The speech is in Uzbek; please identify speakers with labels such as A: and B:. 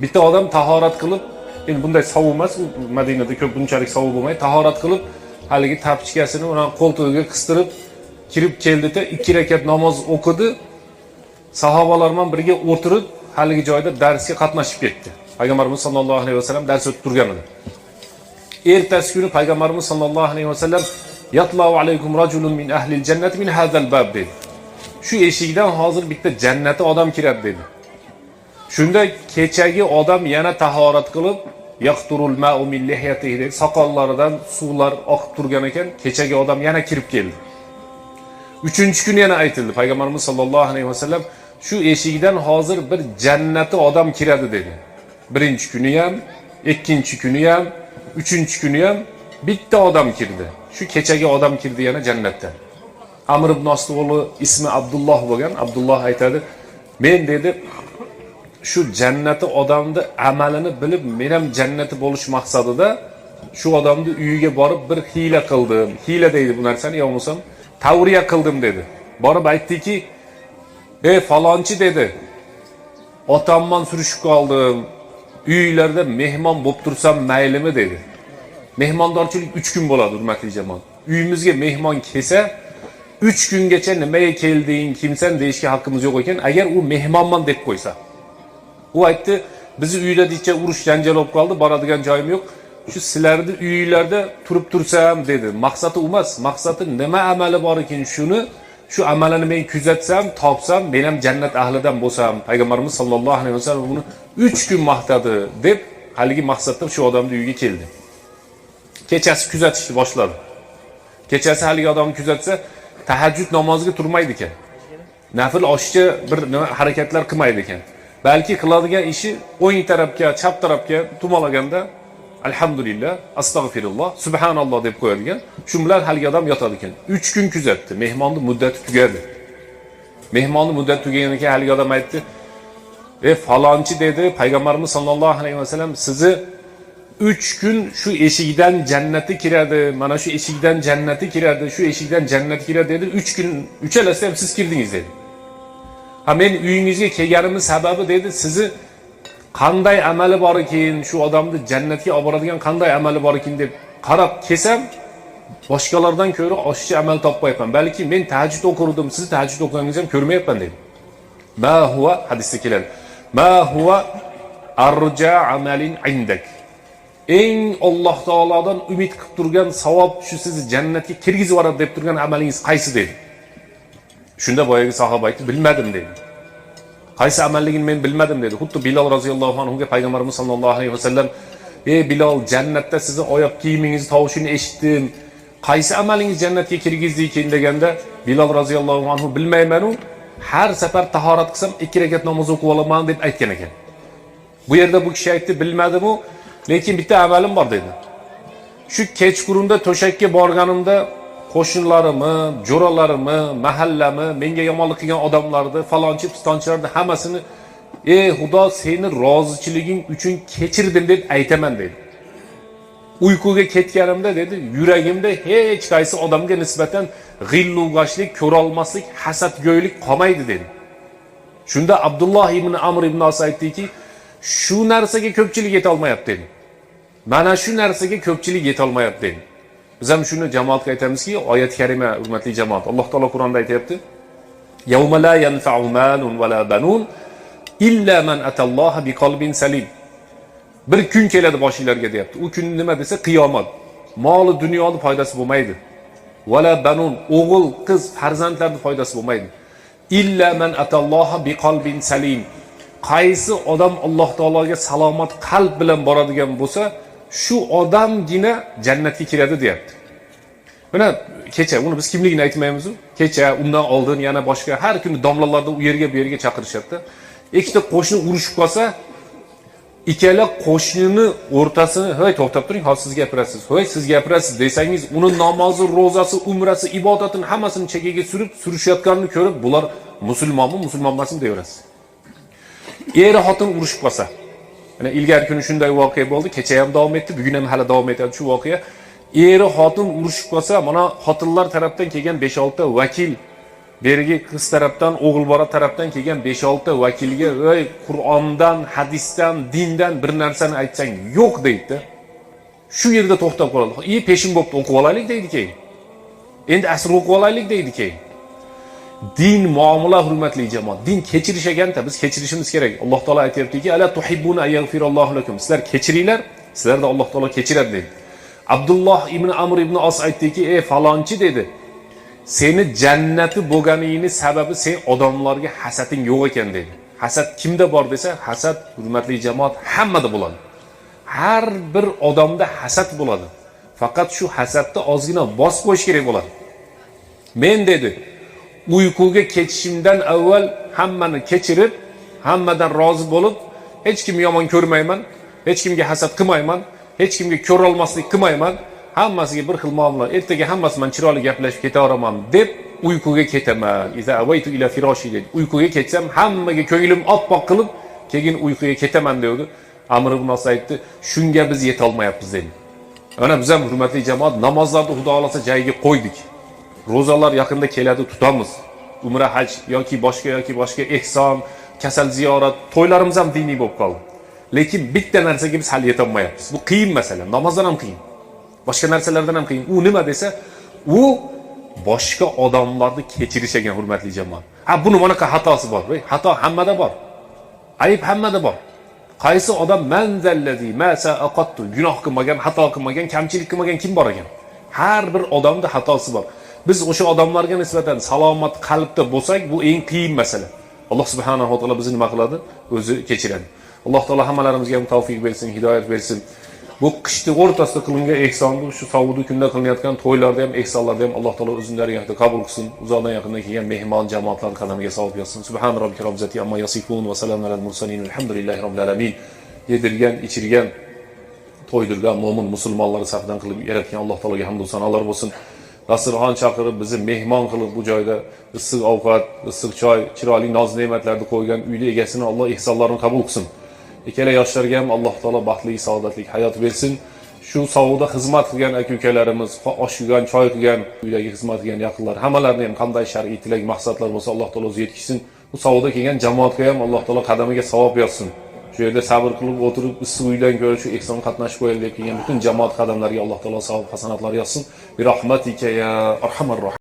A: Bitta odam tahorat qilib, endi bunday sovuq emas, Madinada ko'p bunchalik sovuq bo'lmaydi. Tahorat qilib, haligi tapchikasini uni qo'ltig'iga qistirib kirib keldi-da, 2 rakat namoz o'qidi. Sahobalar bilan birga o'tirib, haligi joyda darsga qatnashib ketdi. Payg'ambarimiz sollallohu alayhi vasallam dars o'tib turgan edi. Ertasi kuni Payg'ambarimiz sollallohu alayhi vasallam "Yatlau alaykum rajulun min ahlil jannati min hadzal bab" dedi. Shu eshikdan hozir bitta jannatga odam kiradi dedi. Shunda kechagi odam yana tahorat qilib, yaqturul ma'u min lihyatihi dedi. Soqollaridan suvlar oqib turgan ekan, kechagi odam yana kirib keldi. 3-kuni yana aytildi. Payg'ambarimiz sollallohu alayhi vasallam shu eshikdan hozir bir jannatga odam kiradi dedi. 1-kuni ham, 2-kuni ham, 3-kuni ham bitta odam kirdi. Shu kechagi odam kirdi yana jannatdan. Amr ibn Ostovli ismi Abdulloh bo'lgan. Abdulloh aytadi, men dedi, shu jannati odamni amalini bilib, men ham jannati bo'lish maqsadida shu odamni uyiga borib bir hiyla qildim. Hiyla deydi bu narsani, yo bo'lsam tavriya qildim dedi. Borib aytdiki, "Ey falonchi" dedi. "Otamdan surishib qoldim. Uylarda mehmon bo'lib tursam maylimi" dedi. Mehmondorchilik 3 kun bo'ladi, hurmatli jamoat. Uyimizga mehmon kelsa, 3 kungacha nimaga kelding, kimsan deyishga haqqimiz yo'q ekan, agar u mehmonman deb qo'ysa. U aytdi, "Bizni uyda deycha urush janjal bo'lib qoldi, boradigan joyim yo'q. Shu sizlarni uyinglarda turib tursam" dedi. Maqsadi emas, maqsadi nima amali bor ekan, shuni shu amalini men kuzatsam, topsam, men ham jannat ahlidan bo'lsam. Payg'ambarimiz sollallohu alayhi vasallam buni 3 kun maqtadi deb, haligi maqsadda shu odamning uyiga keldi. Kechasi kuzatishni boshladi. Kechasi haligi odamni kuzatsa, tahajjud namoziga turmaydi ekan. Nafil oshcha bir harakatlar qilmaydi ekan. Balki qiladigan ishi o'ng tarafga, chap tarafga tumalaganda alhamdulillah, astag'firulloh, subhanalloh deb qo'yadigan. Shu bilan haligi odam yotadi ekan. 3 kun kuzatdi. Mehmonning muddati tugadi. Mehmonning muddati tugagan ekan haligi odam aytdi, "Ey falonchi" dedi, "Payg'ambarimiz sollallohu alayhi vasallam sizni 3 kun shu eshikdan jannati kiradi, mana shu eshikdan jannati kiradi, shu eshikdan jannati kiradi" dedi. 3 kun uchalasi ham siz kirdingiz dedi. "Ha, men uyingizga kelganimning sababi" dedi, "sizni qanday amali bor ekan, shu odamni jannatga olib boradigan qanday amali bor ekan deb qarab kelsam, boshqalardan ko'ra oshiqcha amal topmayapman. Balki men tahajjud o'qirdim, siz tahajjud o'qiganingizni ham ko'rmayapman" dedi. "Ma huwa" hadisda keladi. "Ma huwa arja amalin indak." Eng Alloh taolodan umid qilib turgan savob shu sizni jannatga kirgizib yuboradi deb turgan amalingiz qaysi dedi. Shunda boyagi sahoba aytdi, "Bilmadim" dedi. Qaysi amalligini men bilmadim dedi. Xuddi Bilal roziyallohu anhuga Payg'ambarimiz sollallohu alayhi vasallam, "Ey Bilal, jannatda sizni oyoq kiyimingiz tovushini eshitdim. Qaysi amalingiz jannatga kirgizdi ekan" deganda, Bilal roziyallohu anhu "Bilmayman-u, har safar tahorat qilsam 2 rakat namoz o'qib olaman" deb aytgan ekan. Bu yerda bu kishi aytdi, "Bilmadim-u, lekin bitta amalim bor" dedi. Shu kechqurunda to'shakka borganimda qo'shnilarimni, jo'ralarimni, mahallami, menga yomonlik qilgan odamlarni, falonchi, pistonchilarni hammasini "Ey Xudo, seni rozichiliging uchun kechirdim" deb aytaman dedi. Uyquga ketganimda dedi, yuragimda hech qaysi odamga nisbatan g'illug'ashlik, ko'rolmaslik, hasadgo'ylik qolmaydi dedi. Shunda Abdulloh ibn Amr ibn As aytdiki, "Shu narsaga ko'pchilik yeta olmayapti" dedi. "Mana shu narsaga ko'pchilik yeta olmayapti" dedi. Biz ham shuni jamoatga aytamizki, oyat karima, hurmatli jamoat, Alloh taolo Qur'onda aytayapti, "Yawma la yanfa'u malun va la banun illa man atalloha biqalbin salim." Bir kun keladi boshingizlarga deyapti. U kun nima desa, qiyomat. Moli, dunyoning foydasi bo'lmaydi. Va la banun, o'g'il, qiz, farzandlarning foydasi bo'lmaydi. Illa man atalloha biqalbin salim. Qaysi odam Alloh taologa salomat qalb bilan boradigan bo'lsa, shu odamgina jannatga kiradi deyapti. Mana kecha uni biz kimligini aytmaymiz-ku. Kecha, undan oldin yana boshqa har kuni domlalarda u yerga bu yerga chaqirishadi. Ikkita qo'shni urushib qolsa, ikkala qo'shnini o'rtasini, "Hoy, to'xtab turing, hozir siz gapirasiz. Hoy, siz gapirasiz" desangiz, uni namozi, ro'zasi, umrasi, ibodatini hammasini chekiga surib, surishayotganini ko'rib, bular musulmonmi, musulmon emasmi deyaverasiz. Er xotin urushib qolsa, mana ilgari kuni shunday voqea bo'ldi, kecha ham davom etdi, bugun ham hali davom etadi shu voqea. Eri xotin urushib qolsa, mana xotinlar tarafdan kelgan 5-6 ta vakil berigi qiz tarafdan, o'g'il bola tarafdan kelgan 5-6 ta vakilga "Ey, Qur'ondan, hadisdan, dindan bir narsani aytsang yo'q" deydi. Shu yerda to'xtab qoladi. Peshin bo'pti, o'qib olaylik deydi keyin. Endi asr o'qib olaylik deydi keyin. Din muomala hurmatli jamoat. Din kechirish ekanda biz kechirishimiz kerak. Alloh taolo aytayaptiki: "Ala tuhibbuna ayyagfirallohu lakum." Sizlar kechiringlar, sizlarda Alloh taolo kechiradi dedi. Abdulloh ibn Amr ibn Os aytdiki: "Ey falonchi" dedi. "Seni jannati bo'lganingni sababi sen odamlarga hasading yo'q ekan" dedi. Hasad kimda bor desa, hasad hurmatli jamoat hammada bo'ladi. Har bir odamda hasad bo'ladi. Faqat shu hasadni ozgina bosib qo'yish kerak bo'ladi. Men dedi, uyquga ketishimdan avval hammani kechirib, hammadan rozi bo'lib, hech kimni yomon ko'rmayman, hech kimga hasad qilmayman, hech kimga ko'ra olmaslik qilmayman, hammasiga bir xil muomala, ertaga hammasi bilan chiroyli gaplashib ketaveraman deb uyquga ketaman. Iza awaytu ila firoshi dedi. Uyquga ketsam hammaga ko'nglim oppoq qilib, keyin uyquga ketaman dedi. Amr ibn Os aytdi, shunga biz yeta olmayapmiz dedi. Ana biz ham hurmatli jamoat namozlarni Xudo xolasa joyiga qo'ydik. Ro'zalar yaqinda keladi, tutamiz. Umra, haj yoki boshqa ehson, kasal ziyorat, to'ylarimiz ham diniy bo'lib qoldi. Lekin bitta narsaga biz hal yeta olmayapmiz. Bu qiyin masala. Namozdan ham qiyin. Boshqa narsalardan ham qiyin. U nima desa, u boshqa odamlarni kechirish ekan hurmatli jamoat. Buni bunaqa xatosi bor. Xato hammada bor. Ayib hammada bor. Qaysi odam manzallazi ma sa'aqattu, gunoh qilmagan, xato qilmagan, kamchilik qilmagan kim bor ekan? Har bir odamda xatosi bor. Biz o'sha odamlarga nisbatan salomat qalbda bo'lsak, bu eng qiyin masala. Alloh subhanahu va taolo bizni nima qiladi? O'zi kechiradi. Alloh taolo hammalarimizga ham tavfiq bersin, hidoyat bersin. Bu qishning o'rtasida qilingan ehson, bu shu savudi kunda qilinayotgan to'ylarda ham, ehsonlarda ham Alloh taolo o'zining dargohida qabul qilsin. Uzoqdan yaqindan kelgan mehmon jamoatlar qadamiga savob yozsin. Subhan robbika robbil izzati amma yasifun va salamun alal mursalin. Alhamdulillahi robbil alamin. Yedirgan, ichirgan, to'ydirgan mo'min musulmonlar safidan qilib yaratgan Alloh taologa hamd va sanolar bo'lsin. Dasturxon chaqirib bizni mehmon qilib bu joyda issiq ovqat, issiq choy, chiroyli noz ne'matlarni qo'ygan uyli egasini Alloh ihsonlarini qabul qilsin. Ikkala yoshlarga ham Alloh taolo baxtli, saodatli hayot bersin. Shu savdoda xizmat qilgan aka-ukalarimiz, osh qilgan, choy qilgan, uydagi xizmat qilgan yaqinlar, hammalarni ham qanday shar'iy tilak, maqsadlar bo'lsa Alloh taolo o'zi yetkazsin. Bu savdoda kelgan jamoatga ham Alloh taolo qadamiga savob yozsin. Shu yerda sabr qilib o'tirib, issiq uydan ko'ra shu ehson qatnashib qo'yilib kelgan butun jamoat qadamlariga Alloh taolo savob hasanatlar yozsin. Bi rahmatika ya arhamar rohim.